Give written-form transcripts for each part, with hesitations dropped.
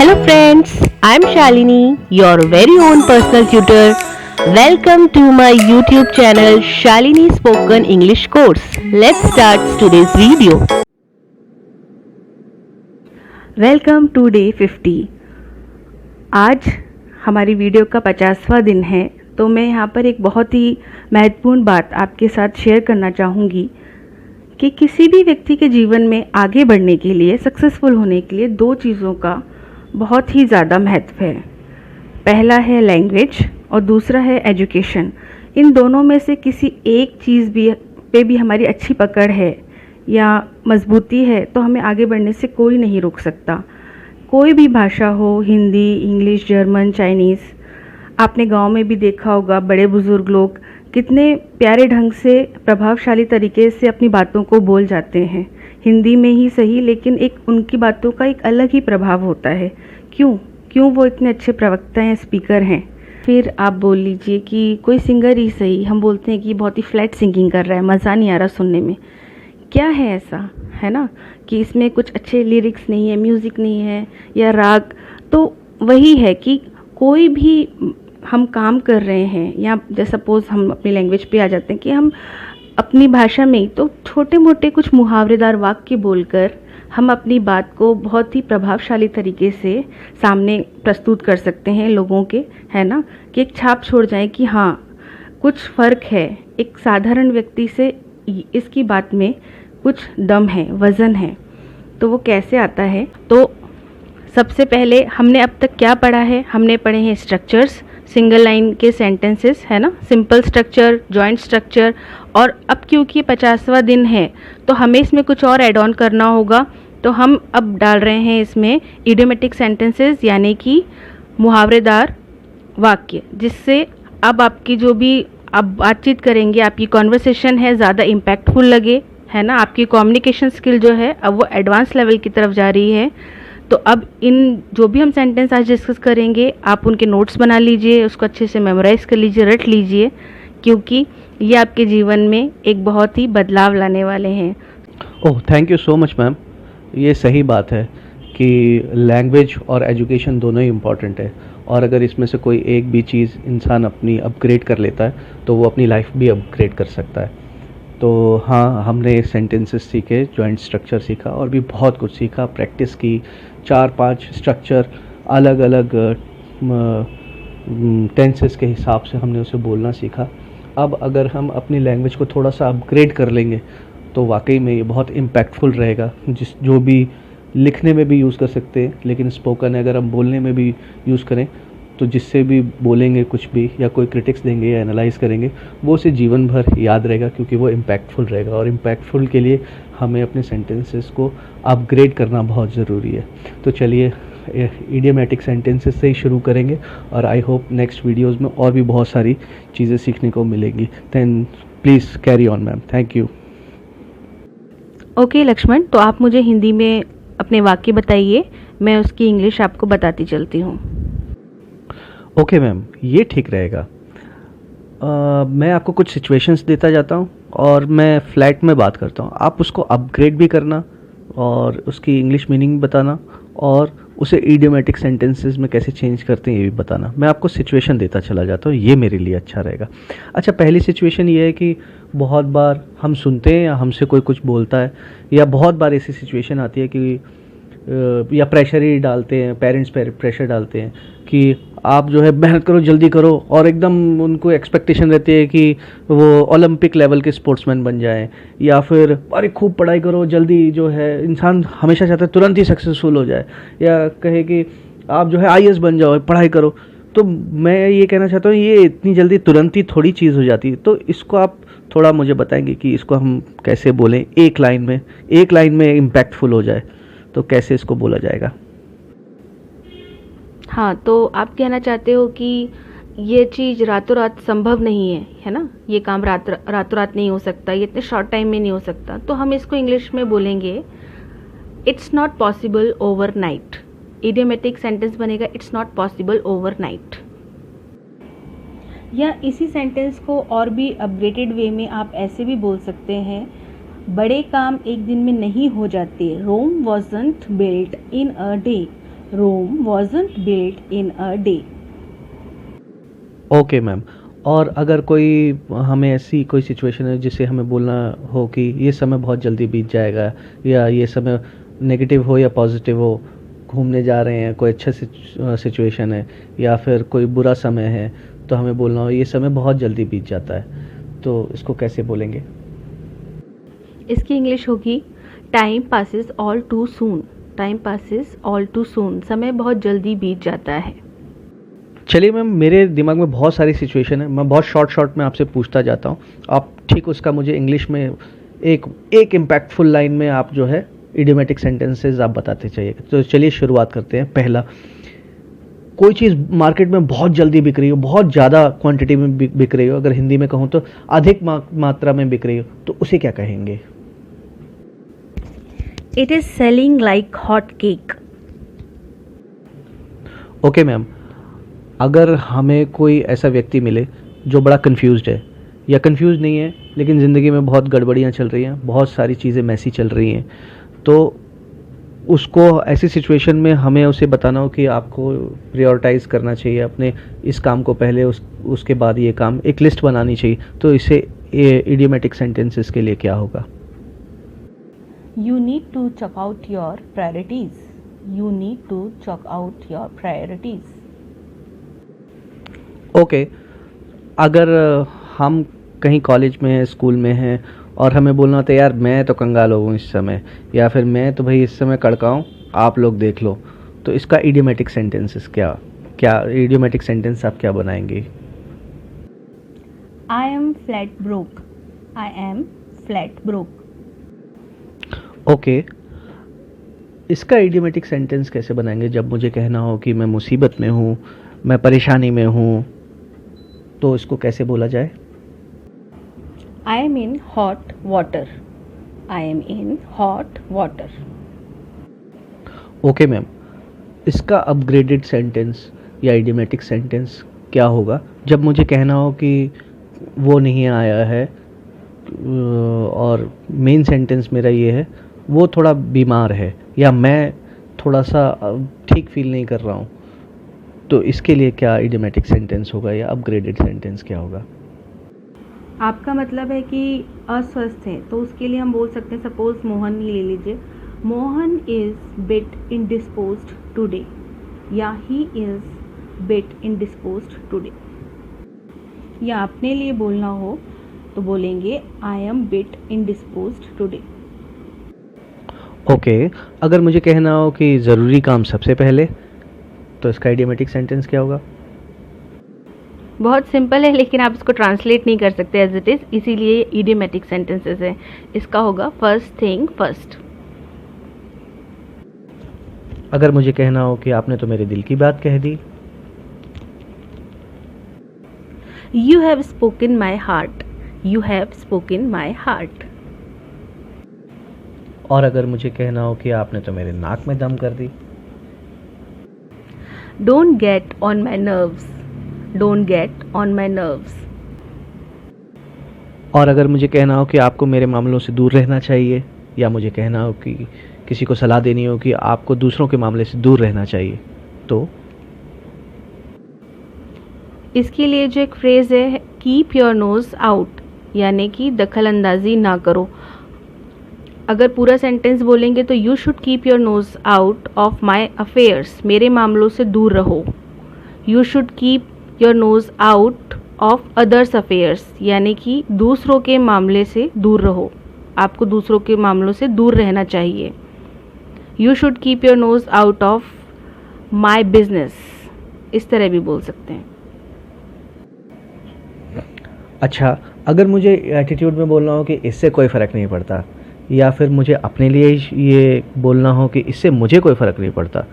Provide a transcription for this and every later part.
Hello friends, I am Shalini, your very own personal tutor. Welcome to my YouTube channel Shalini Spoken English Course. Let's start today's video. Welcome to day 50। आज हमारी video का 50वां दिन है, तो मैं यहाँ पर एक बहुत ही महत्वपूर्ण बात आपके साथ शेयर करना चाहूँगी कि किसी भी व्यक्ति के जीवन में आगे बढ़ने के लिए, सक्सेसफुल होने के लिए दो चीज़ों का बहुत ही ज़्यादा महत्व है। पहला है लैंग्वेज और दूसरा है एजुकेशन। इन दोनों में से किसी एक चीज़ भी हमारी अच्छी पकड़ है या मजबूती है तो हमें आगे बढ़ने से कोई नहीं रोक सकता। कोई भी भाषा हो, हिंदी, इंग्लिश, जर्मन, चाइनीज़, आपने गांव में भी देखा होगा बड़े बुज़ुर्ग लोग कितने प्यारे ढंग से, प्रभावशाली तरीके से अपनी बातों को बोल जाते हैं। हिंदी में ही सही, लेकिन एक उनकी बातों का एक अलग ही प्रभाव होता है। क्यों वो इतने अच्छे प्रवक्ता हैं, स्पीकर हैं। फिर आप बोल लीजिए कि कोई सिंगर ही सही, हम बोलते हैं कि बहुत ही फ्लैट सिंगिंग कर रहा है, मज़ा नहीं आ रहा सुनने में। क्या है ऐसा, है ना, कि इसमें कुछ अच्छे लिरिक्स नहीं है, म्यूज़िक नहीं है या राग। तो वही है कि कोई भी हम काम कर रहे हैं, या जैसे सपोज़ हम अपनी लैंग्वेज पे आ जाते हैं कि हम अपनी भाषा में ही तो छोटे मोटे कुछ मुहावरेदार वाक्य बोलकर हम अपनी बात को बहुत ही प्रभावशाली तरीके से सामने प्रस्तुत कर सकते हैं लोगों के, है ना, कि एक छाप छोड़ जाए कि हाँ कुछ फ़र्क है, एक साधारण व्यक्ति से इसकी बात में कुछ दम है, वज़न है। तो वो कैसे आता है? तो सबसे पहले हमने अब तक क्या पढ़ा है? हमने पढ़े हैं स्ट्रक्चर्स, सिंगल लाइन के सेंटेंसेस, है ना, सिंपल स्ट्रक्चर, जॉइंट स्ट्रक्चर। और अब क्योंकि 50वां दिन है तो हमें इसमें कुछ और ऐड ऑन करना होगा। तो हम अब डाल रहे हैं इसमें इडियोमेटिक सेंटेंसेस, यानी कि मुहावरेदार वाक्य, जिससे अब आपकी जो भी आप बातचीत करेंगे, आपकी कॉन्वर्सेशन है, ज़्यादा इम्पैक्टफुल लगे, है ना। आपकी कम्युनिकेशन स्किल जो है अब वो एडवांस लेवल की तरफ जा रही है। तो अब इन जो भी हम सेंटेंस आज डिस्कस करेंगे, आप उनके नोट्स बना लीजिए, उसको अच्छे से मेमोराइज़ कर लीजिए, रट लीजिए, क्योंकि ये आपके जीवन में एक बहुत ही बदलाव लाने वाले हैं। Oh, thank you so much ma'am. ये सही बात है कि लैंग्वेज और एजुकेशन दोनों ही इम्पॉर्टेंट है, और अगर इसमें से कोई एक भी चीज़ इंसान अपनी अपग्रेड कर लेता है तो वो अपनी लाइफ भी अपग्रेड कर सकता है। तो हाँ, हमने सेंटेंसेस सीखे, जॉइंट स्ट्रक्चर सीखा और भी बहुत कुछ सीखा, प्रैक्टिस की। 4-5 स्ट्रक्चर अलग अलग टेंसेस के हिसाब से हमने उसे बोलना सीखा। अब अगर हम अपनी लैंग्वेज को थोड़ा सा अपग्रेड कर लेंगे तो वाकई में ये बहुत इम्पैक्टफुल रहेगा। जो भी लिखने में भी यूज़ कर सकते हैं, लेकिन स्पोकन अगर हम बोलने में भी यूज़ करें तो जिससे भी बोलेंगे कुछ भी, या कोई क्रिटिक्स देंगे या एनालाइज करेंगे, वो उसे जीवन भर याद रहेगा, क्योंकि वो इम्पैक्टफुल रहेगा। और इम्पैक्टफुल के लिए हमें अपने सेंटेंसेस को अपग्रेड करना बहुत ज़रूरी है। तो चलिए इडियोमेटिक सेंटेंसेस से ही शुरू करेंगे, और आई होप नेक्स्ट वीडियोज़ में और भी बहुत सारी चीज़ें सीखने को मिलेंगी। Then please carry on ma'am, thank you. Okay Lakshman, तो आप मुझे हिंदी में अपने वाक्य बताइए, मैं उसकी इंग्लिश आपको बताती चलती हूँ। ओके मैम, ये ठीक रहेगा। मैं आपको कुछ सिचुएशंस देता जाता हूँ और मैं फ्लैट में बात करता हूँ। आप उसको अपग्रेड भी करना और उसकी इंग्लिश मीनिंग बताना, और उसे इडियोमेटिक सेंटेंसेस में कैसे चेंज करते हैं ये भी बताना। मैं आपको सिचुएशन देता चला जाता हूँ, ये मेरे लिए अच्छा रहेगा। अच्छा, पहली सिचुएशन ये है कि बहुत बार हम सुनते हैं या हमसे कोई कुछ बोलता है, या बहुत बार ऐसी सिचुएशन आती है कि या प्रेशर ही डालते हैं, पेरेंट्स प्रेशर डालते हैं कि आप जो है मेहनत करो, जल्दी करो, और एकदम उनको एक्सपेक्टेशन रहती है कि वो ओलंपिक लेवल के स्पोर्ट्समैन बन जाएं, या फिर अरे खूब पढ़ाई करो, जल्दी जो है इंसान हमेशा चाहता है तुरंत ही सक्सेसफुल हो जाए, या कहे कि आप जो है आईएएस बन जाओ, पढ़ाई करो। तो मैं ये कहना चाहता हूँ, ये इतनी जल्दी तुरंत ही थोड़ी चीज़ हो जाती है। तो इसको आप थोड़ा मुझे बताएंगे कि इसको हम कैसे बोलें, एक लाइन में इम्पैक्टफुल हो जाए, तो कैसे इसको बोला जाएगा? हाँ, तो आप कहना चाहते हो कि ये चीज़ रातों रात संभव नहीं है ना, ये काम रातों रात नहीं हो सकता, ये इतने शॉर्ट टाइम में नहीं हो सकता। तो हम इसको इंग्लिश में बोलेंगे, it's not possible overnight. Idiomatic sentence बनेगा, it's not possible overnight. या इसी सेंटेंस को और भी अपग्रेडेड वे में आप ऐसे भी बोल सकते हैं, बड़े काम एक दिन में नहीं हो जाते। Rome wasn't built in a day. Rome wasn't built in a day. Okay ma'am. और अगर कोई हमें ऐसी कोई सिचुएशन है जिसे हमें बोलना हो कि ये समय बहुत जल्दी बीत जाएगा, या ये समय नेगेटिव हो या पॉजिटिव हो, घूमने जा रहे हैं, कोई अच्छा सिचुएशन है या फिर कोई बुरा समय है, तो हमें बोलना हो ये समय बहुत जल्दी बीत जाता है, तो इसको कैसे बोलेंगे? इसकी इंग्लिश होगी time passes all too soon. Time passes all too soon, समय बहुत जल्दी बीत जाता है। चलिए मैम, मेरे दिमाग में बहुत सारी सिचुएशन है, मैं बहुत शॉर्ट में आपसे पूछता जाता हूँ, आप ठीक उसका मुझे इंग्लिश में एक इम्पैक्टफुल लाइन में आप जो है इडियोमेटिक सेंटेंसेस आप बताते चाहिए। तो चलिए शुरुआत करते हैं। पहला, कोई चीज़ मार्केट में बहुत जल्दी बिक रही हो, बहुत ज़्यादा क्वांटिटी में बिक रही हो, अगर हिंदी में कहूँ तो अधिक मात्रा में बिक रही हो, तो उसे क्या कहेंगे? It is selling like hot cake. Okay ma'am, अगर हमें कोई ऐसा व्यक्ति मिले जो बड़ा कंफ्यूज्ड है या कंफ्यूज नहीं है लेकिन ज़िंदगी में बहुत गड़बड़ियाँ चल रही हैं, बहुत सारी चीज़ें मैसी चल रही हैं, तो उसको ऐसी सिचुएशन में हमें उसे बताना हो कि आपको प्रायोरिटाइज़ करना चाहिए अपने इस काम को पहले, उसके बाद ये काम, एक लिस्ट बनानी चाहिए, तो इसे इडियोमेटिक सेंटेंसेस के लिए क्या होगा? You need to chalk out your priorities. You need to chalk out your priorities. Okay, अगर हम कहीं कॉलेज में हैं, स्कूल में हैं और हमें बोलना होता है यार मैं तो कंगाल हूँ इस समय, या फिर मैं तो भाई इस समय कड़का हूँ, आप लोग देख लो, तो इसका इडियोमेटिक सेंटेंसेस क्या इडियोमेटिक सेंटेंस आप क्या बनाएंगे? I am flat broke. I am flat broke. Okay, इसका इडियोमेटिक सेंटेंस कैसे बनाएंगे जब मुझे कहना हो कि मैं मुसीबत में हूँ, मैं परेशानी में हूँ, तो इसको कैसे बोला जाए? I am in hot water. I am in hot water. Okay ma'am, इसका अपग्रेडेड सेंटेंस या इडियोमेटिक सेंटेंस क्या होगा जब मुझे कहना हो कि वो नहीं आया है, और मेन सेंटेंस मेरा ये है वो थोड़ा बीमार है, या मैं थोड़ा सा ठीक फील नहीं कर रहा हूँ, तो इसके लिए क्या इडियोमेटिक सेंटेंस होगा या अपग्रेडेड सेंटेंस क्या होगा? आपका मतलब है कि अस्वस्थ है, तो उसके लिए हम बोल सकते हैं, सपोज मोहन ही ले लीजिए, Mohan is bit indisposed today, या he is bit indisposed today. या अपने लिए बोलना हो तो बोलेंगे I am bit indisposed today. Okay, अगर मुझे कहना हो कि ज़रूरी काम सबसे पहले, तो इसका इडियोमेटिक सेंटेंस क्या होगा? बहुत सिंपल है, लेकिन आप इसको ट्रांसलेट नहीं कर सकते एज इट इज़, इसीलिए इडियोमेटिक सेंटेंसेस है। इसका होगा फर्स्ट थिंग फर्स्ट। अगर मुझे कहना हो कि आपने तो मेरे दिल की बात कह दी, you have spoken my heart. You have spoken my heart. और अगर मुझे कहना हो कि आपने तो मेरे नाक में दम कर दी, don't get on my nerves. Don't get on my nerves. और अगर मुझे कहना हो कि आपको मेरे मामलों से दूर रहना चाहिए, या मुझे कहना हो कि किसी को सलाह देनी हो कि आपको दूसरों के मामले से दूर रहना चाहिए, तो इसके लिए जो एक फ्रेज़ है, कीप योर नोज आउट, यानी कि दखल अंदाजी ना करो। अगर पूरा सेंटेंस बोलेंगे तो you should keep your nose out of my affairs, मेरे मामलों से दूर रहो। You should keep your nose out of others affairs, यानी कि दूसरों के मामले से दूर रहो, आपको दूसरों के मामलों से दूर रहना चाहिए। You should keep your nose out of my business, इस तरह भी बोल सकते हैं। अच्छा, अगर मुझे एटीट्यूड में बोलना हो कि इससे कोई फ़र्क नहीं पड़ता, या फिर मुझे अपने लिए ये बोलना हो कि इससे मुझे कोई फ़र्क नहीं पड़ता,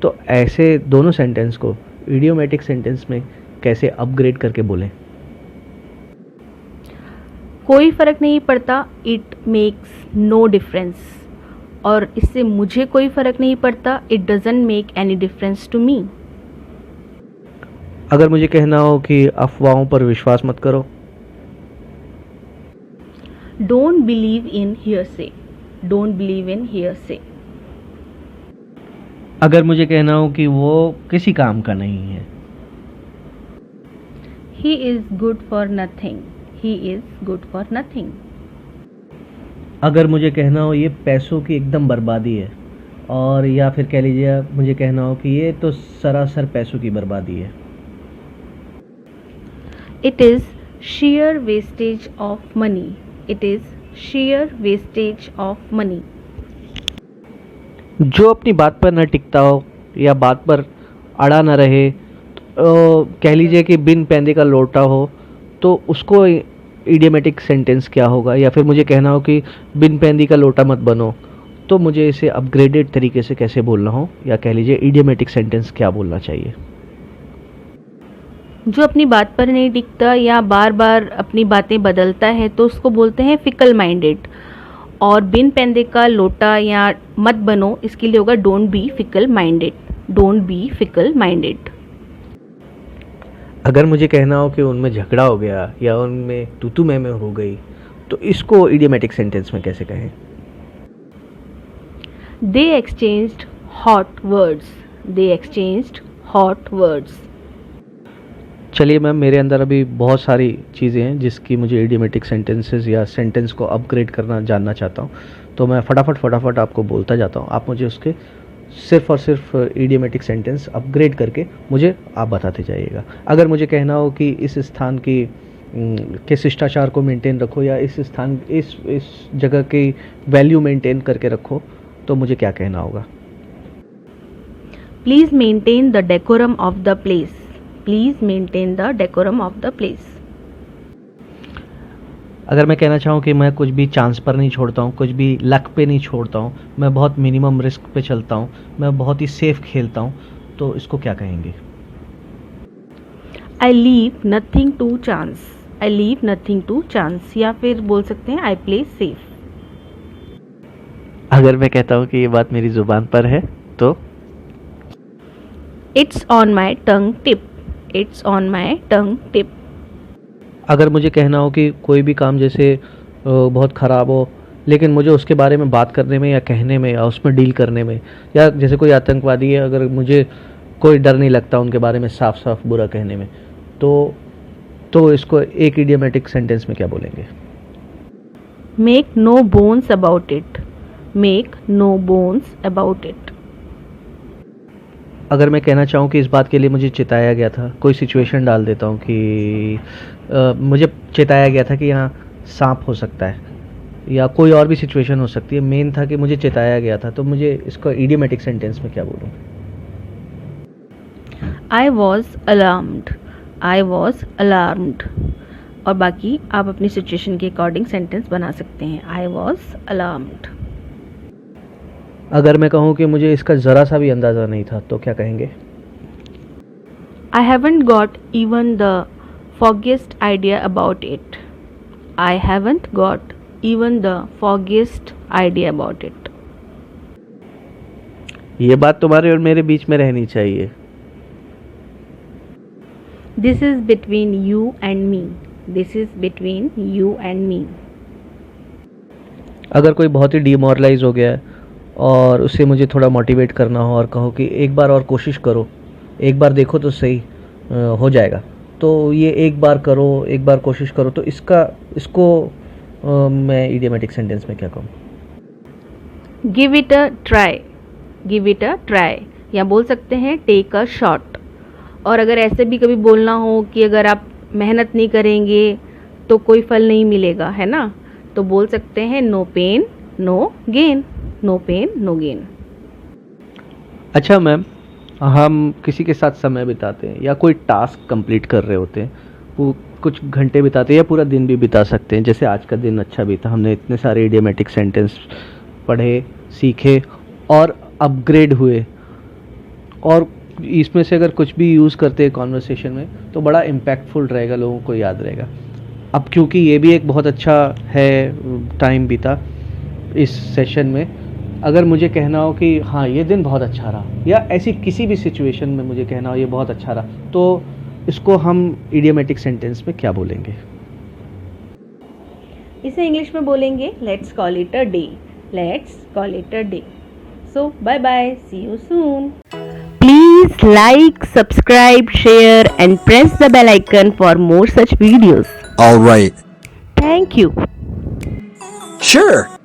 तो ऐसे दोनों सेंटेंस को इडियोमेटिक सेंटेंस में कैसे अपग्रेड करके बोलें? कोई फ़र्क नहीं पड़ता, इट मेक्स नो डिफरेंस, और इससे मुझे कोई फ़र्क नहीं पड़ता, it doesn't make any difference to me. अगर मुझे कहना हो कि अफवाहों पर विश्वास मत करो, don't believe in hearsay. Don't believe in hearsay. अगर मुझे कहना हो कि वो किसी काम का नहीं है। He is good for nothing. He is good for nothing. अगर मुझे कहना हो ये पैसों की एकदम बर्बादी है, और या फिर कह लीजिए मुझे कहना हो कि ये तो सरासर पैसों की बर्बादी है। It is sheer wastage of money. It is sheer wastage of money. जो अपनी बात पर न टिकता हो या बात पर अड़ा न रहे, कह लीजिए कि बिन पैंदे का लोटा हो, तो उसको इडियोमेटिक सेंटेंस क्या होगा? या फिर मुझे कहना हो कि बिन पैंदी का लोटा मत बनो, तो मुझे इसे अपग्रेडेड तरीके से कैसे बोलना हो, या कह लीजिए इडियोमेटिक सेंटेंस क्या बोलना चाहिए? जो अपनी बात पर नहीं टिकता या बार बार अपनी बातें बदलता है तो उसको बोलते हैं फिकल माइंडेड। और बिन पैंदे का लोटा या मत बनो, इसके लिए होगा don't be fickle minded. Don't be fickle minded. अगर मुझे कहना हो कि उनमें झगड़ा हो गया या उनमें तू मैं हो गई, तो इसको इडियोमेटिक सेंटेंस में कैसे कहें? दे एक्सचेंज्ड हॉट वर्ड्स। दे एक्सचेंज्ड हॉट वर्ड्स। चलिए मैम, मेरे अंदर अभी बहुत सारी चीज़ें हैं जिसकी मुझे इडियोमेटिक सेंटेंसेस या सेंटेंस को अपग्रेड करना जानना चाहता हूँ, तो मैं फटाफट आपको बोलता जाता हूँ। आप मुझे उसके सिर्फ और सिर्फ इडियोमेटिक सेंटेंस अपग्रेड करके मुझे आप बताते जाइएगा। अगर मुझे कहना हो कि इस स्थान की के शिष्टाचार को मेंटेन रखो, या इस स्थान इस जगह की वैल्यू मेंटेन करके रखो, तो मुझे क्या कहना होगा? Please maintain the decorum of the place. Please maintain the decorum of the place. अगर मैं कहना चाहूँ कि मैं कुछ भी चांस पर नहीं छोड़ता हूँ, कुछ भी लक पे नहीं छोड़ता हूँ, मैं बहुत मिनिमम रिस्क पे चलता हूँ, मैं बहुत ही सेफ खेलता हूँ, तो इसको क्या कहेंगे? I leave nothing to chance. I leave nothing to chance. या फिर बोल सकते हैं आई प्ले सेफ। अगर मैं कहता हूँ कि ये बात मेरी ज़ुबान पर है, तो it's on my tongue tip. It's on my tongue tip. अगर मुझे कहना हो कि कोई भी काम जैसे बहुत ख़राब हो, लेकिन मुझे उसके बारे में बात करने में या कहने में या उसमें डील करने में, या जैसे कोई आतंकवादी है, अगर मुझे कोई डर नहीं लगता उनके बारे में साफ साफ बुरा कहने में, तो इसको एक इडियोमेटिक सेंटेंस में क्या बोलेंगे? Make no bones about it. Make no bones about it. अगर मैं कहना चाहूँ कि इस बात के लिए मुझे चिताया गया था, कोई सिचुएशन डाल देता हूँ कि मुझे चिताया गया था कि यहाँ सांप हो सकता है, या कोई और भी सिचुएशन हो सकती है, मेन था कि मुझे चिताया गया था, तो मुझे इसको इडियोमेटिक सेंटेंस में क्या बोलूँ? I was alarmed. I was alarmed. और बाकी आप अपनी सिचुएशन के अकॉर्डिंग सेंटेंस बना सकते हैं। I was alarmed. अगर मैं कहूँ कि मुझे इसका ज़रा सा भी अंदाज़ा नहीं था, तो क्या कहेंगे? I haven't got even the foggiest idea about it. I haven't got even the foggiest idea about it. ये बात तुम्हारे और मेरे बीच में रहनी चाहिए। This is between you and me. This is between you and me. अगर कोई बहुत ही डिमोरलाइज हो गया है और उससे मुझे थोड़ा मोटिवेट करना हो और कहो कि एक बार और कोशिश करो, एक बार देखो तो सही हो जाएगा, तो ये एक बार करो, एक बार कोशिश करो, तो इसको मैं इडियोमेटिक सेंटेंस में क्या कहूँ? Give it a try. Give it a try. या बोल सकते हैं टेक अ शॉट। और अगर ऐसे भी कभी बोलना हो कि अगर आप मेहनत नहीं करेंगे तो कोई फल नहीं मिलेगा, है ना, तो बोल सकते हैं no pain no gain. No pain no gain. अच्छा मैम, हम किसी के साथ समय बिताते हैं या कोई टास्क कंप्लीट कर रहे होते हैं, वो कुछ घंटे बिताते हैं या पूरा दिन भी बिता सकते हैं। जैसे आज का दिन अच्छा बीता, हमने इतने सारे इडियोमेटिक सेंटेंस पढ़े, सीखे और अपग्रेड हुए, और इसमें से अगर कुछ भी यूज़ करते हैं कॉन्वर्सेशन में तो बड़ा इम्पैक्टफुल रहेगा, लोगों को याद रहेगा। अब क्योंकि ये भी एक बहुत अच्छा है टाइम बीता इस सेशन में, अगर मुझे कहना हो कि हाँ ये दिन बहुत अच्छा रहा, या ऐसी किसी भी सिचुएशन में मुझे कहना हो ये बहुत अच्छा रहा, तो इसको हम इडियोमेटिक सेंटेंस में क्या बोलेंगे? इसे इंग्लिश में बोलेंगे let's call it a day. Let's call it a day. So bye bye. See you soon. Please like, subscribe, share and press the bell icon for more such videos. All right. Thank you. Sure.